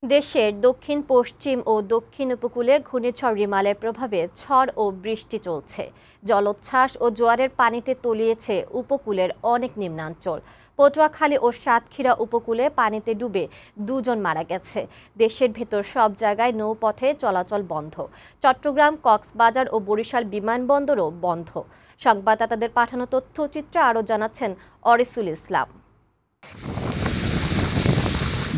দেশের দক্ষিণ পশ্চিম ও দক্ষিণ উপকূলে ঘূর্ণিঝড় রিমালের প্রভাবে ঝড় ও বৃষ্টি চলছে। জলোচ্ছ্বাস ও জোয়ারের পানিতে তলিয়েছে উপকূলের অনেক নিম্নাঞ্চল। পটুয়াখালী ও সাতক্ষীরা উপকূলে পানিতে ডুবে 2 জন মারা গেছে। দেশের ভেতর সব জায়গায় নৌপথে চলাচল বন্ধ। চট্টগ্রাম, কক্সবাজার ও বরিশাল বিমানবন্দরও বন্ধ। সংবাদদাতাদের পাঠানো তথ্যচিত্রে আরও জানাচ্ছেন অরিসুল ইসলাম।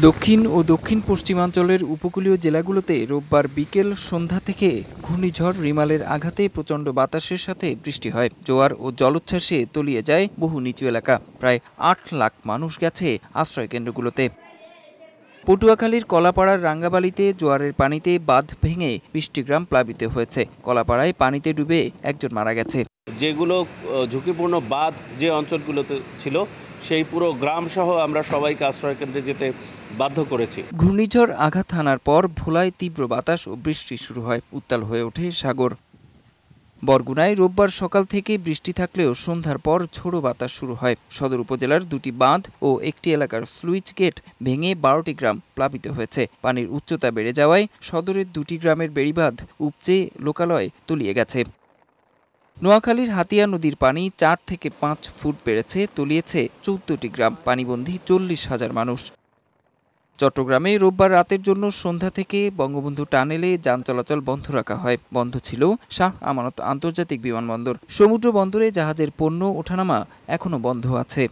দক্ষিণ ও দক্ষিণ পশ্চিমাঞ্চলের উপকূলীয় জেলাগুলোতে রোববার বিকেল সন্ধ্যা থেকে ঘূর্ণিঝড় রিমালের আঘাতে প্রচণ্ড বাতাসের সাথে বৃষ্টি হয়। জোয়ার ও জলোচ্ছ্বাসে তলিয়ে যায় বহু নিচু এলাকা। প্রায় 8 লাখ মানুষ গেছে আশ্রয় কেন্দ্রগুলোতে। পটুয়াখালীর কলাপাড়ার রাঙ্গাবালিতে জোয়ারের পানিতে বাঁধ ভেঙে 20টি গ্রাম প্লাবিত হয়েছে। কলাপাড়ায় পানিতে ডুবে 1 জন মারা গেছে। যেগুলো ঝুঁকিপূর্ণ বাঁধ যে অঞ্চলগুলোতে ছিল সেই পুরো গ্রাম সহ আমরা সবাইকে আশ্রয় কেন্দ্রে যেতে বাধ্য করেছি। ঘূর্ণিঝড় আঘাত হানার পর ভোলায় তীব্র বাতাস ও বৃষ্টি শুরু হয়। উত্তাল হয়ে ওঠে সাগর। বরগুনায় রোববার সকাল থেকে বৃষ্টি থাকলেও সন্ধ্যার পর ঝোড়ো বাতাস শুরু হয়। সদর উপজেলার 2টি বাঁধ ও একটি এলাকার স্লুইস গেট ভেঙে 12টি গ্রাম প্লাবিত হয়েছে। পানির উচ্চতা বেড়ে যাওয়ায় সদরের 2টি গ্রামের বেড়িবাঁধ উপচে লোকালয়ে তলিয়ে গেছে। নোয়াখালীর হাতিয়া নদীর পানি 4 থেকে 5 ফুট বেড়েছে, তলিয়েছে 14টি গ্রাম। পানিবন্দী 40,000 মানুষ। চট্টগ্রামে রোববার রাতের জন্য সন্ধ্যা থেকে বঙ্গবন্ধু টানেলে যান চলাচল বন্ধ রাখা হয়। বন্ধ ছিল শাহ আমানত আন্তর্জাতিক বিমানবন্দর। সমুদ্র বন্দরে জাহাজের পণ্য ওঠানামা এখনো বন্ধ আছে।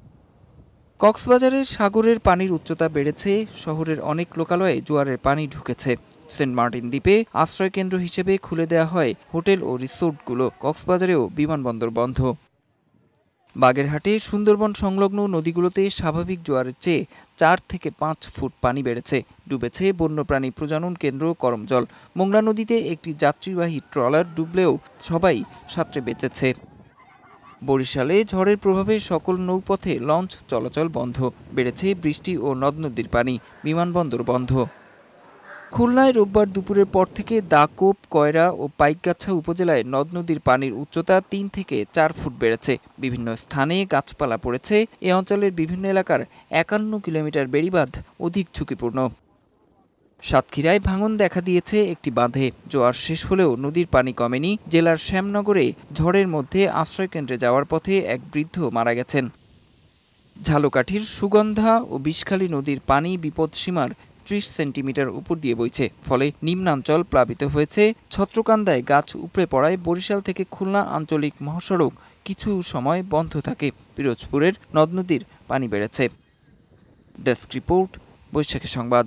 কক্সবাজারের সাগরের পানির উচ্চতা বেড়েছে। শহরের অনেক লোকালয়ে জোয়ারের পানি ঢুকেছে। সেন্ট মার্টিন দ্বীপে আশ্রয়কেন্দ্র হিসেবে খুলে দেওয়া হয় হোটেল ও রিসোর্টগুলো। কক্সবাজারেও বিমানবন্দর বন্ধ। বাগেরহাটে সুন্দরবন সংলগ্ন নদীগুলোতে স্বাভাবিক জোয়ারের চেয়ে 4 থেকে 5 ফুট পানি বেড়েছে। ডুবেছে বন্যপ্রাণী প্রজনন কেন্দ্র করমজল। মোংলা নদীতে একটি যাত্রীবাহী ট্রলার ডুবলেও সবাই সাঁতরে বেঁচেছে। বরিশালে ঝড়ের প্রভাবে সকল নৌপথে লঞ্চ চলাচল বন্ধ। বেড়েছে বৃষ্টি ও নদ নদীর পানি। বিমানবন্দর বন্ধ। খুলনায় রোববার দুপুরের পর থেকে দাকোপ, কয়রা ও পাইকগাছা উপজেলায় নদ নদীর পানির উচ্চতা 3 থেকে 4 ফুট বেড়েছে। বিভিন্ন স্থানে গাছপালা পড়েছে। এ অঞ্চলের বিভিন্ন এলাকার 51 কিলোমিটার বেড়িবাঁধ অধিক ঝুঁকিপূর্ণ। সাতক্ষীরায় ভাঙন দেখা দিয়েছে একটি বাঁধে। জোয়ার শেষ হলেও নদীর পানি কমেনি। জেলার শ্যামনগরে ঝড়ের মধ্যে আশ্রয়কেন্দ্রে যাওয়ার পথে এক বৃদ্ধ মারা গেছেন। ঝালকাঠির সুগন্ধা ও বিষখালী নদীর পানি বিপদসীমার 30 সেন্টিমিটার উপর দিয়ে বইছে। ফলে নিম্নাঞ্চল প্লাবিত হয়েছে। ছত্রকান্দায় গাছ উপড়ে পড়ায় বরিশাল থেকে খুলনা আঞ্চলিক মহাসড়ক কিছু সময় বন্ধ থাকে। পিরোজপুরের নদ নদীর পানি বেড়েছে। ডেস্ক রিপোর্ট, বৈশাখী সংবাদ।